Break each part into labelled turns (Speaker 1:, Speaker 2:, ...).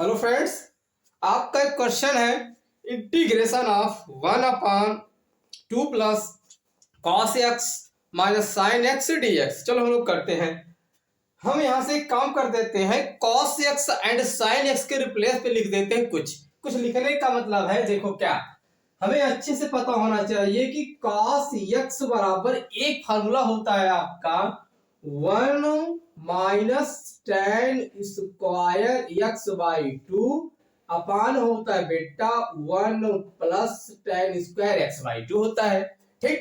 Speaker 1: Hello friends, आपका एक question है integration of 1/2 plus cos x minus sine x D x. चलो हम लोग करते हैं। हम यहाँ से एक काम कर देते हैं, cos x and sine x के रिप्लेस पे लिख देते हैं कुछ कुछ। लिखने का मतलब है, देखो क्या हमें अच्छे से पता होना चाहिए कि कॉस एक्स बराबर एक फार्मूला होता है आपका 1 minus ten square x by 2 अपान होता है बेटा 1 plus ten square x by 2 होता है। ठीक,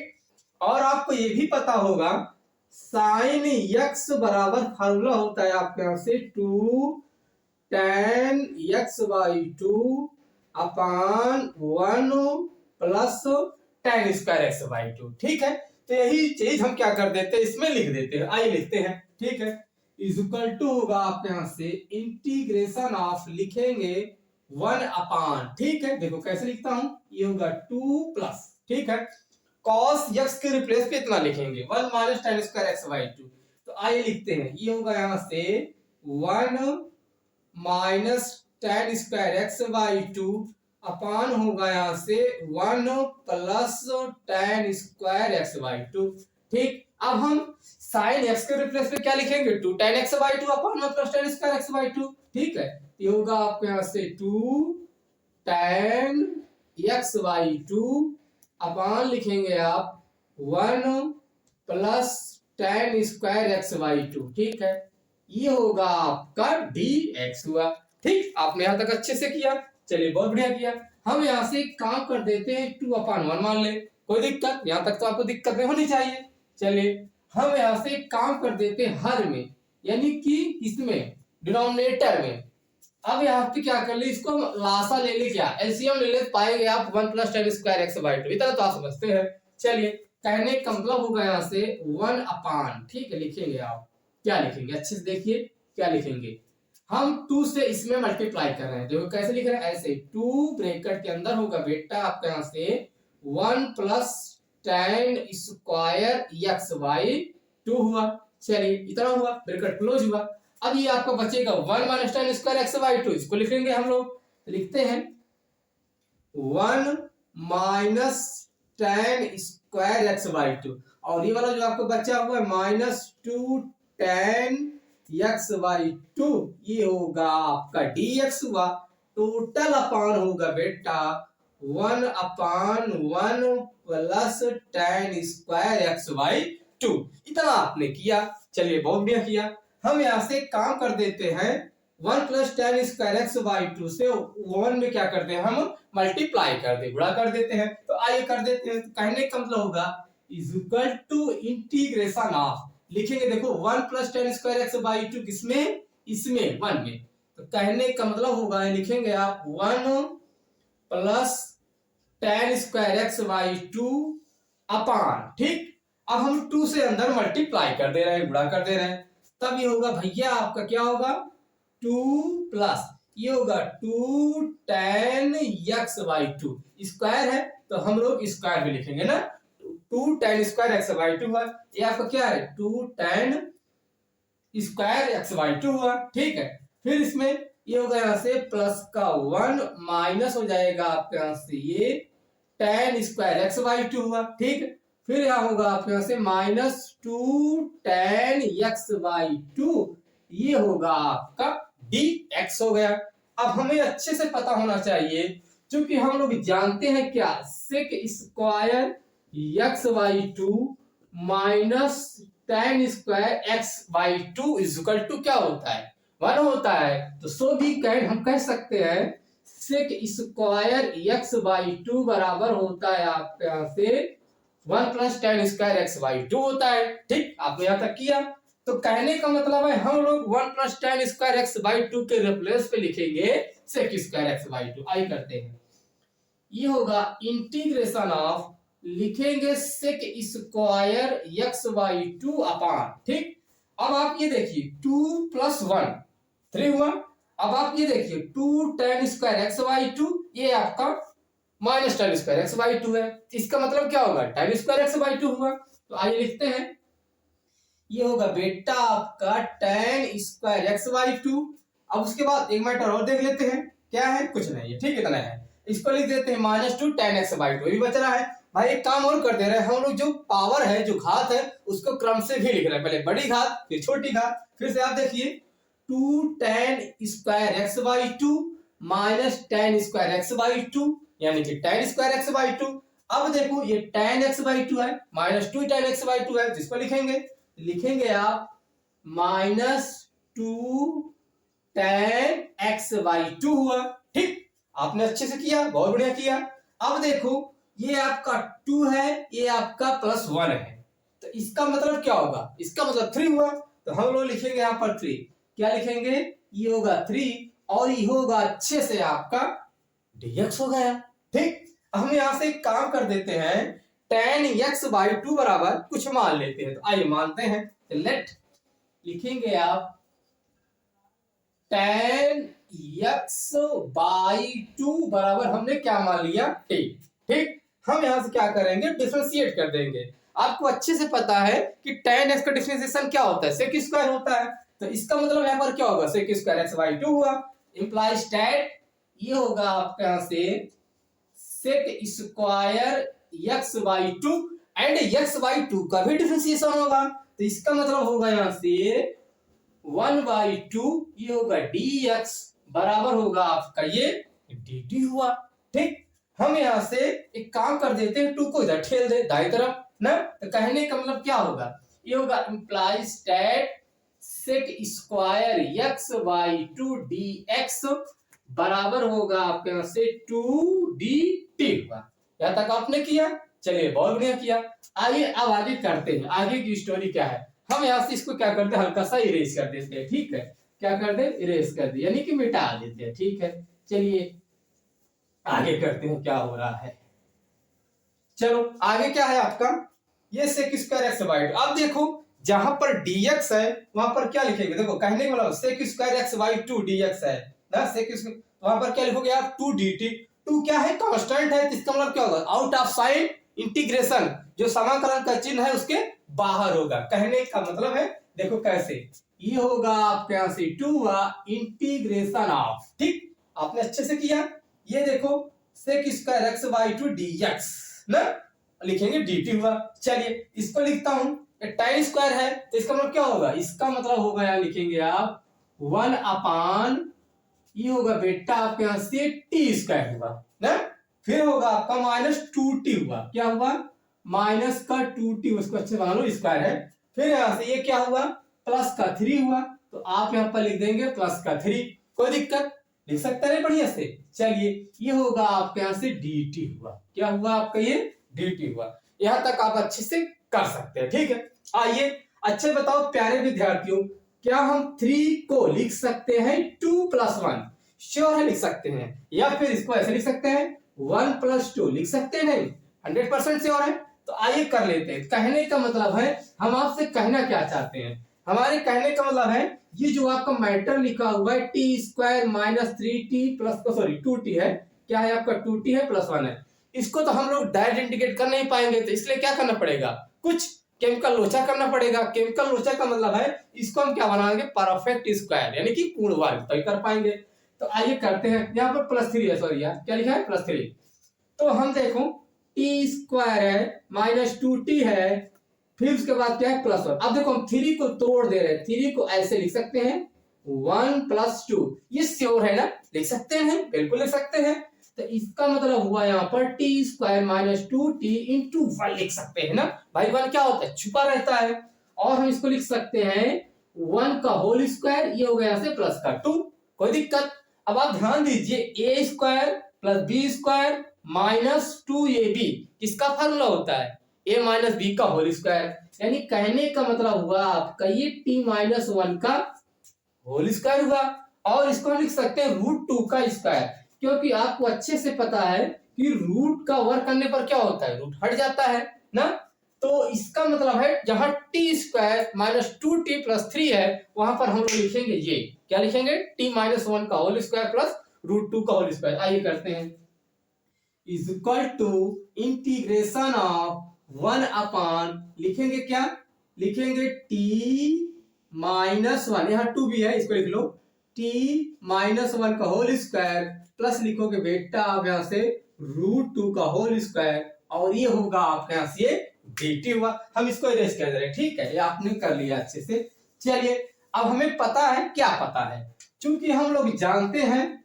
Speaker 1: और आपको ये भी पता होगा साइन एक्स बराबर फार्मूला होता है आपके यहां से 2 ten x by 2 upon 1 plus ten square x by 2। ठीक है, तो यही चीज हम क्या कर देते हैं, इसमें लिख देते हैं। आइए लिखते हैं। ठीक है, इज इक्वल टू होगा आपके यहां से इंटीग्रेशन ऑफ, लिखेंगे 1 अपान। ठीक है, देखो कैसे लिखता हूं, ये होगा 2 प्लस, ठीक है, कॉस एक्स के रिप्लेस पे इतना लिखेंगे 1 minus ten square x by 2। तो आइए लिखते हैं, ये होगा यहां से 1 minus ten square x by 2 अपान होगा यहां से 1 plus ten square x by 2। ठीक, अब हम साइन एक्स के रिप्लेस पे क्या लिखेंगे, 2 ten x by 2 upon 1 plus ten square x by 2। ठीक है, ये होगा आपके यहां से 2 टेन एक्स बाई 2 अपान लिखेंगे आप 1 plus ten square x by 2। ठीक है, ये होगा आपका डी एक्स हुआ। ठीक, आपने यहां तक अच्छे से किया, चलिए बहुत बढ़िया किया। हम यहां से एक काम कर देते हैं, 2 अपान 1 मान ले, कोई दिक्कत, यहां तक तो आपको दिक्कत नहीं होनी चाहिए। चलिए हम यहां से एक काम कर देते हैं हर में, यानी कि इसमें डिनोमिनेटर में। अब यहाँ पे क्या कर ले, इसको लासा ले ले, क्या एलसीएम ले ले, पाएंगे आप 1 plus ten square x by 2। इतना तो आप समझते हैं। चलिए कहने का मतलब होगा यहाँ से 1 अपान, ठीक है, लिखेंगे आप क्या लिखेंगे, अच्छे से देखिए क्या लिखेंगे। हम 2 से इसमें मल्टीप्लाई कर रहे हैं, देखो कैसे लिख रहे हैं, ऐसे 2 ब्रैकेट के अंदर होगा बेटा आपके यहाँ से 1 plus ten square x by 2 हुआ। चलिए इतना हुआ, ब्रैकेट क्लोज हुआ। अब ये आपका बचेगा 1 minus ten square x by 2, इसको लिखेंगे हम लोग, लिखते हैं 1 minus ten square x by 2, और ये वाला जो आपको बचा हुआ है माइनस 2 टेन एक्स बाई 2, ये होगा आपका डी एक्स हुआ। टोटल अपान होगा बेटा 1 अपान 1 plus ten square x by 2। इतना आपने किया, चलिए बहुत बढ़िया किया। हम यहां से काम कर देते हैं 1 plus ten square x by 2 से 1 में क्या करते हैं, हम मल्टीप्लाई कर दे, गुणा कर देते हैं। तो आइए कर देते हैं। तो कहने का मतलब होगा is equal to integration of, लिखेंगे देखो 1 plus ten square x by 2 किसमें, इसमें 1 में। तो कहने का मतलब होगा, लिखेंगे आप 1 plus ten square x by 2 अपान, ठीक, अब हम 2 से अंदर मल्टीप्लाई कर दे रहे हैं, गुणा कर दे रहे हैं, तब ये होगा भैया आपका क्या होगा 2 प्लस, ये होगा 2 टेन एक्स बाई 2, स्क्वायर है तो हम लोग स्क्वायर में लिखेंगे ना, 2 टेन स्क्वायर एक्स बाई 2 हुआ। ये आपका क्या है 2 टेन स्क्वायर एक्स बाई 2 हुआ। ठीक है, फिर इसमें ये होगा यहाँ से प्लस का 1 माइनस हो जाएगा आपके यहाँ से ये टेन स्क्वायर एक्स बाई 2 हुआ। ठीक, फिर यहाँ होगा आपके यहाँ से माइनस 2 टेन एक्स बाई 2, ये होगा आपका डी एक्स हो गया। अब हमें अच्छे से पता होना चाहिए, क्योंकि हम लोग जानते हैं क्या, sec square x by 2 minus ten square x by 2 is equal to क्या होता है, 1 होता है। तो सो भी हम कह सकते हैं सेक स्क्वायर एक्स बाई 2 बराबर होता है आपके यहाँ से 1 plus ten square x by 2 होता है। ठीक, आपने यहां तक किया। तो कहने का मतलब है हम लोग 1 plus ten square x by 2 के रिप्लेस पे लिखेंगे सेक स्क्वायर एक्स बाई 2। आई करते हैं, ये होगा इंटीग्रेशन ऑफ, लिखेंगे सेक स्क्वायर एक्स बाई 2 अपान, ठीक, अब आप ये देखिए 2 प्लस 1 3 हुआ। अब आप ये देखिए 2 टेन स्क्वायर एक्स बाई 2, ये आपका minus ten square x by 2 है, इसका मतलब क्या होगा टेन स्क्वायर एक्स बाई 2 हुआ। तो आइए लिखते हैं, ये होगा बेटा आपका टेन स्क्वायर एक्स बाई 2 अब उसके बाद एक मैटर और देख लेते हैं, क्या है, कुछ नहीं है, ठीक, इतना है। इसको लिख देते हैं -2 tan x/2, ये भी बच रहा है। भाई एक काम और कर दे रहे हैं हम लोग, जो पावर है, जो घात है, उसको क्रम से भी लिख रहे हैं, पहले बड़ी घात फिर छोटी घात। फिर से आप देखिए 2 tan square x/2 minus tan square x/2 यानी कि tan स्क्वायर x/2। अब देखो ये tan x/2 है, -2 tan x/2 है, जिसको लिखेंगे आप -2 tan x/2 हुआ। ठीक, आपने अच्छे से किया, बहुत बढ़िया किया। अब देखो ये आपका 2 है, ये आपका +1 है, तो इसका मतलब क्या होगा, इसका मतलब 3 हुआ। तो हम लोग लिखेंगे यहाँ पर 3, क्या लिखेंगे, ये होगा 3 और ये होगा अच्छे से आपका dx हो गया। ठीक, हम यहां से एक काम कर देते हैं, tan x/2 बराबर कुछ मान लेते हैं, तो आइए मानते हैं। तो लेट लिखेंगे आप tan x/2 बराबर हमने क्या मान लिया, t। ठीक, हम यहां से क्या करेंगे, डिफरेंशिएट कर देंगे। आपको अच्छे से पता है कि tan x का डिफरेंशिएशन क्या होता है, sec स्क्वायर होता है। तो इसका मतलब यहाँ पर क्या होगा, sec स्क्वायर x/2 हुआ, इंप्लाइज टैट ये होगा आपके यहां से sec square x/2 and x/2 का भी डिफरेंशिएशन होगा, तो इसका मतलब होगा यहां से 1/2 ये होगा dx बराबर होगा आपका ये dt हुआ। ठीक, हम यहां से एक काम कर देते हैं, 2 को इधर ठेल दे दाई तरफ ना, तो कहने का मतलब क्या होगा, ये होगा implies that sec square x/2 dx बराबर होगा आपके यहां से 2dt हुआ। यहां तक आपने किया, चलिए बहुत बढ़िया किया। आइए अब आगे करते हैं, आगे की स्टोरी क्या है। हम यहां से इसको क्या करते हैं, हल्का सा इरेज कर देते हैं। ठीक है, क्या कर दे, इरेज कर दे, यानी कि मिटा देते हैं। ठीक है, चलिए आगे करते हैं क्या हो रहा है। चलो आगे क्या है आपका, ये sec स्क्वायर x/2। अब देखो जहां पर dx है वहां पर क्या लिखेंगे, देखो कहने का मतलब sec स्क्वायर x/2 dx है ना, वहां पर क्या लिखोगे आप, 2dt। 2 क्या है, कांस्टेंट है, तो इसका मतलब क्या होगा, आउट ऑफ साइन इंटीग्रेशन, जो समाकलन का चिन्ह है उसके बाहर होगा। कहने का मतलब है, देखो कैसे, ये होगा आपके यहां से 2 इंटीग्रेशन ऑफ, ठीक, आपने अच्छे से किया। ये देखो sec स्क्वायर x/2 dx ना, लिखेंगे dt हुआ। चलिए इसको लिखता हूं, tan स्क्वायर है, तो इसका मतलब क्या होगा, इसका मतलब होगा यहां लिखेंगे आप 1/, ये होगा बेटा आपके यहां से t स्क्वायर हुआ ना, फिर होगा आपका -2t हुआ, क्या हुआ, माइनस का 2t, उसको अच्छे बना लो, स्क्वायर है। फिर यहां से ये क्या हुआ, +3 हुआ, तो आप यहां पर लिख देंगे +3, कोई दिक्कत, लिख सकते हैं बढ़िया से। चलिए ये होगा आपके यहां से dt हुआ, क्या हुआ आपका, ये dt हुआ। यहां तक आप अच्छे से कर सकते हैं। ठीक है, आइए अच्छे बताओ प्यारे विद्यार्थियों, क्या हम 3 को लिख सकते हैं 2 + 1, श्योर है लिख सकते हैं, या फिर इसको ऐसे लिख सकते हैं 1 + 2 लिख सकते हैं, नहीं 100% श्योर है। तो आइए कर लेते हैं। कहने का मतलब है, हम आपसे कहना क्या चाहते हैं, हमारे कहने का मतलब है, ये जो आपका मैटर लिखा हुआ है t स्क्वायर -3t 2t है, क्या है आपका 2t है +1 है, इसको तो हम लोग डायरेक्ट इंटीग्रेट कर नहीं पाएंगे, तो इसलिए क्या करना पड़ेगा, कुछ केमिकल लोचा करना पड़ेगा। केमिकल लोचा का मतलब है, इसको हम क्या बनाएंगे, परफेक्ट स्क्वायर यानी कि पूर्ण वर्ग, तभी कर पाएंगे। तो आइए करते हैं, यहाँ पर +3 है, सॉरी यार क्या लिखा है, +3। तो हम देखो t स्क्वायर है -2t है, फिर उसके बाद क्या है +1। अब देखो हम 3 को तोड़ दे रहे हैं, 3 को ऐसे लिख सकते हैं 1 + 2, ये श्योर है ना, लिख सकते हैं, बिल्कुल लिख सकते हैं। तो इसका मतलब हुआ यहाँ पर t स्क्वायर -2t × 1 लिख सकते हैं ना, भाई 1 क्या होता है, छुपा रहता है। और हम इसको लिख सकते हैं 1 का होल स्क्वायर, ये हो गया यहाँ से +2, कोई दिक्कत। अब आप ध्यान दीजिए, a square + b square -2ab किसका फार्मूला होता है, a - b का होल स्क्वायर, यानी कहने का मतलब हुआ आपका ये t-1 का होल स्क्वायर हुआ। और इसको हम लिख सकते हैं √2 का स्क्वायर, क्योंकि आपको अच्छे से पता है कि रूट का वर्ग करने पर क्या होता है, रूट हट जाता है ना। तो इसका मतलब है जहां t स्क्वायर -2t + 3 है, वहां पर हम लोग लिखेंगे ये, क्या लिखेंगे, t-1 का होल स्क्वायर प्लस √2 का होल स्क्वायर। आइए करते हैं, is equal to integration of 1/, लिखेंगे क्या, लिखेंगे t - 1, यहाँ 2 भी है, इसको लिख लो, t-1 का होल स्क्वायर प्लस लिखोगे बेटा आप यहाँ से √2 का होल स्क्वायर और ये होगा आपके यहाँ से ये dt हुआ। हम इसको इरेज कर दे रहे हैं, ठीक है, ये आपने कर लिया अच्छे से। चलिए अब हमें पता है, क्या पता है, चूंकि हम लोग जानते हैं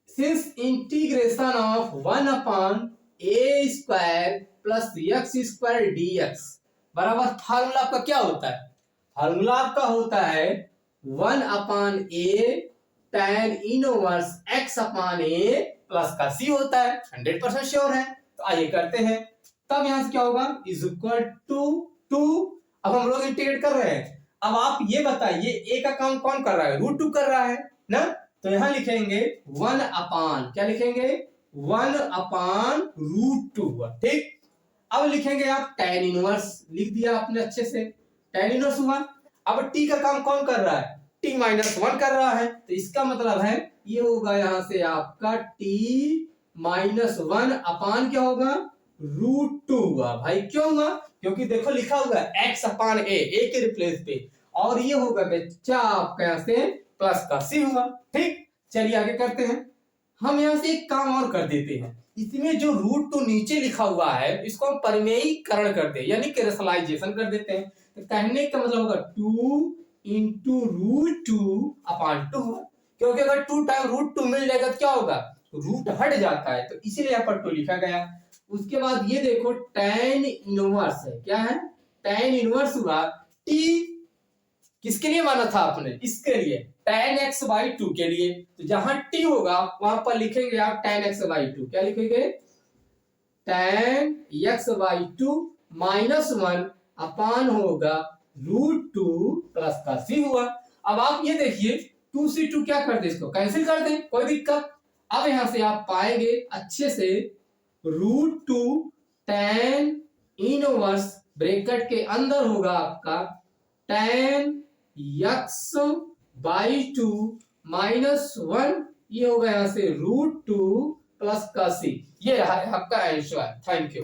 Speaker 1: since integration of 1 upon a square plus x square dx बराबर फार्मूला आपका क्या होता है, फार्मूला आपका होता है 1 upon a tan inverse x upon a plus का c होता है। 100% श्योर है, तो आइए करते हैं। तब यहां से क्या होगा, इज इक्वल टू 2। अब हम लोग इंटीग्रेट कर रहे हैं। अब आप ये बताइए a का काम कौन कर रहा है, √2 कर रहा है ना, तो यहां लिखेंगे 1 अपान, क्या लिखेंगे 1 अपान √2, ठीक। अब लिखेंगे आप tan इनवर्स, लिख दिया आपने अच्छे से, tan इनवर्स हुआ। अब t का काम कौन कर रहा है, t-1 कर रहा है, तो इसका मतलब है ये होगा यहां से आपका t-1 अपान क्या होगा √2 हुआ। भाई क्यों हुआ, क्योंकि देखो लिखा हुआ है x अपान a के रिप्लेस पे, और ये होगा बच्चा आपका यहाँ से प्लस का c हुआ, ठीक। चलिए आगे करते हैं। हम यहाँ से एक काम और कर देते हैं, इसमें जो √2 नीचे लिखा हुआ है इसको हम परिमेयीकरण करते हैं, यानी कि रेशनलाइजेशन कर देते हैं। तो कहने का मतलब होगा 2 इंटू √2 अपान 2, क्योंकि अगर 2 टाइम √2 मिल जाएगा तो क्या होगा, रूट हट जाता है, तो इसीलिए यहाँ पर 2 लिखा गया। उसके बाद ये देखो tan इनवर्स है, क्या है tan इनवर्स हुआ, t किसके लिए माना था आपने, इसके लिए tan x/2 के लिए, तो जहां t होगा वहां पर लिखेंगे आप tan x/2, क्या लिखेंगे tan x/2 -1 अपान होगा √2 प्लस का c हुआ। अब आप ये देखिए 2 से 2 क्या कर दे, इसको कैंसिल कर दें, कोई दिक्कत। अब यहां से आप पाएंगे अच्छे से √2 tan इनवर्स ब्रैकेट के अंदर होगा आपका tan x/2 -1, ये होगा यहां से √2 प्लस का c, ये रहा आपका आंसर। Thank you.